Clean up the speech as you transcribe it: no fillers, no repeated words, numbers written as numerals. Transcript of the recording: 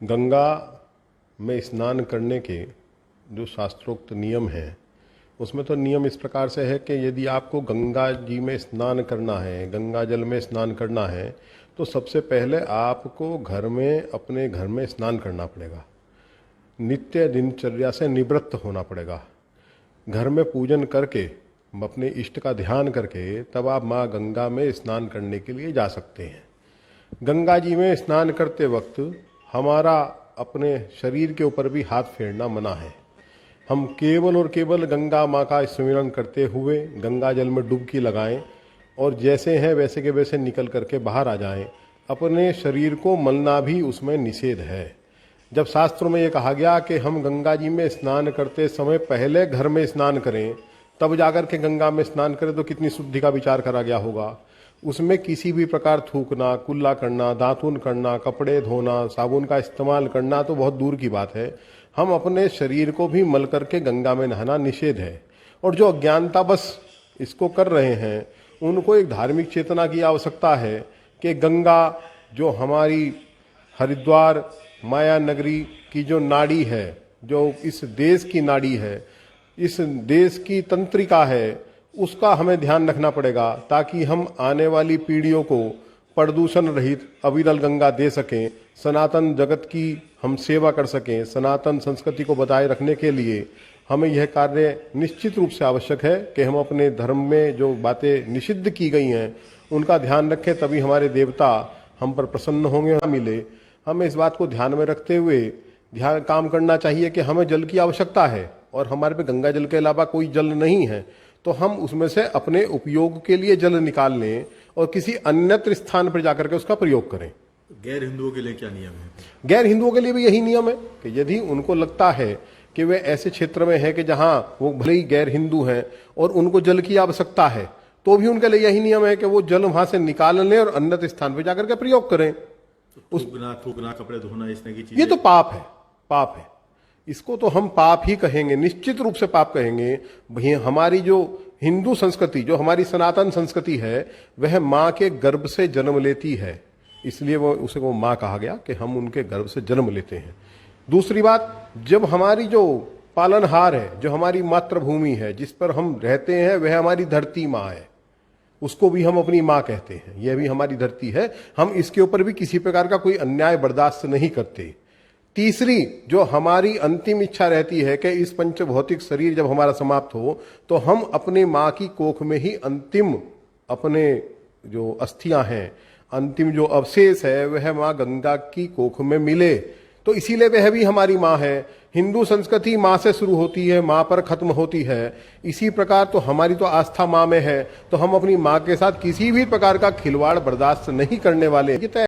गंगा में स्नान करने के जो शास्त्रोक्त नियम हैं उसमें तो नियम इस प्रकार से है कि यदि आपको गंगा जी में स्नान करना है, गंगा जल में स्नान करना है, तो सबसे पहले आपको घर में, अपने घर में स्नान करना पड़ेगा। नित्य दिनचर्या से निवृत्त होना पड़ेगा। घर में पूजन करके, अपने इष्ट का ध्यान करके तब आप माँ गंगा में स्नान करने के लिए जा सकते हैं। गंगा जी में स्नान करते वक्त हमारा अपने शरीर के ऊपर भी हाथ फेरना मना है। हम केवल और केवल गंगा माँ का स्मरण करते हुए गंगा जल में डुबकी लगाएं और जैसे हैं वैसे के वैसे निकल करके बाहर आ जाएं। अपने शरीर को मलना भी उसमें निषेध है। जब शास्त्रों में ये कहा गया कि हम गंगा जी में स्नान करते समय पहले घर में स्नान करें तब जाकर के गंगा में स्नान करें, तो कितनी शुद्धि का विचार करा गया होगा। उसमें किसी भी प्रकार थूकना, कुल्ला करना, दातुन करना, कपड़े धोना, साबुन का इस्तेमाल करना तो बहुत दूर की बात है। हम अपने शरीर को भी मल करके गंगा में नहाना निषेध है। और जो अज्ञानता बस इसको कर रहे हैं उनको एक धार्मिक चेतना की आवश्यकता है कि गंगा जो हमारी हरिद्वार माया नगरी की जो नाड़ी है, जो इस देश की नाड़ी है, इस देश की तंत्रिका है, उसका हमें ध्यान रखना पड़ेगा ताकि हम आने वाली पीढ़ियों को प्रदूषण रहित अविरल गंगा दे सकें, सनातन जगत की हम सेवा कर सकें। सनातन संस्कृति को बनाए रखने के लिए हमें यह कार्य निश्चित रूप से आवश्यक है कि हम अपने धर्म में जो बातें निषिद्ध की गई हैं उनका ध्यान रखें, तभी हमारे देवता हम पर प्रसन्न होंगे, मिले। हमें इस बात को ध्यान में रखते हुए ध्यान काम करना चाहिए कि हमें जल की आवश्यकता है और हमारे पे गंगा जल के अलावा कोई जल नहीं है, तो हम उसमें से अपने उपयोग के लिए जल निकाल लें और किसी अन्यत्र स्थान पर जाकर के उसका प्रयोग करें। गैर हिंदुओं के लिए क्या नियम है? गैर हिंदुओं के लिए भी यही नियम है कि यदि उनको लगता है कि वे ऐसे क्षेत्र में है कि जहां वो भले ही गैर हिंदू हैं और उनको जल की आवश्यकता है, तो भी उनके लिए यही नियम है कि वो जल वहां से निकाल लें और अन्यत्र स्थान पर जाकर के प्रयोग करें। थूकना, कपड़े धोना, इस तरह की चीजें, ये तो पाप है, पाप है। इसको तो हम पाप ही कहेंगे, निश्चित रूप से पाप कहेंगे। भई हमारी जो हिंदू संस्कृति, जो हमारी सनातन संस्कृति है, वह माँ के गर्भ से जन्म लेती है, इसलिए वो माँ कहा गया कि हम उनके गर्भ से जन्म लेते हैं। दूसरी बात, जब हमारी जो पालनहार है, जो हमारी मातृभूमि है, जिस पर हम रहते हैं, वह हमारी धरती माँ है, उसको भी हम अपनी माँ कहते हैं। यह भी हमारी धरती है, हम इसके ऊपर भी किसी प्रकार का कोई अन्याय बर्दाश्त नहीं करते। तीसरी, जो हमारी अंतिम इच्छा रहती है कि इस पंच भौतिक शरीर जब हमारा समाप्त हो तो हम अपने माँ की कोख में ही अंतिम अपने जो अस्थियां हैं, अंतिम जो अवशेष है, वह माँ गंगा की कोख में मिले, तो इसीलिए वह भी हमारी माँ है। हिंदू संस्कृति माँ से शुरू होती है, माँ पर खत्म होती है। इसी प्रकार तो हमारी तो आस्था माँ में है, तो हम अपनी माँ के साथ किसी भी प्रकार का खिलवाड़ बर्दाश्त नहीं करने वाले।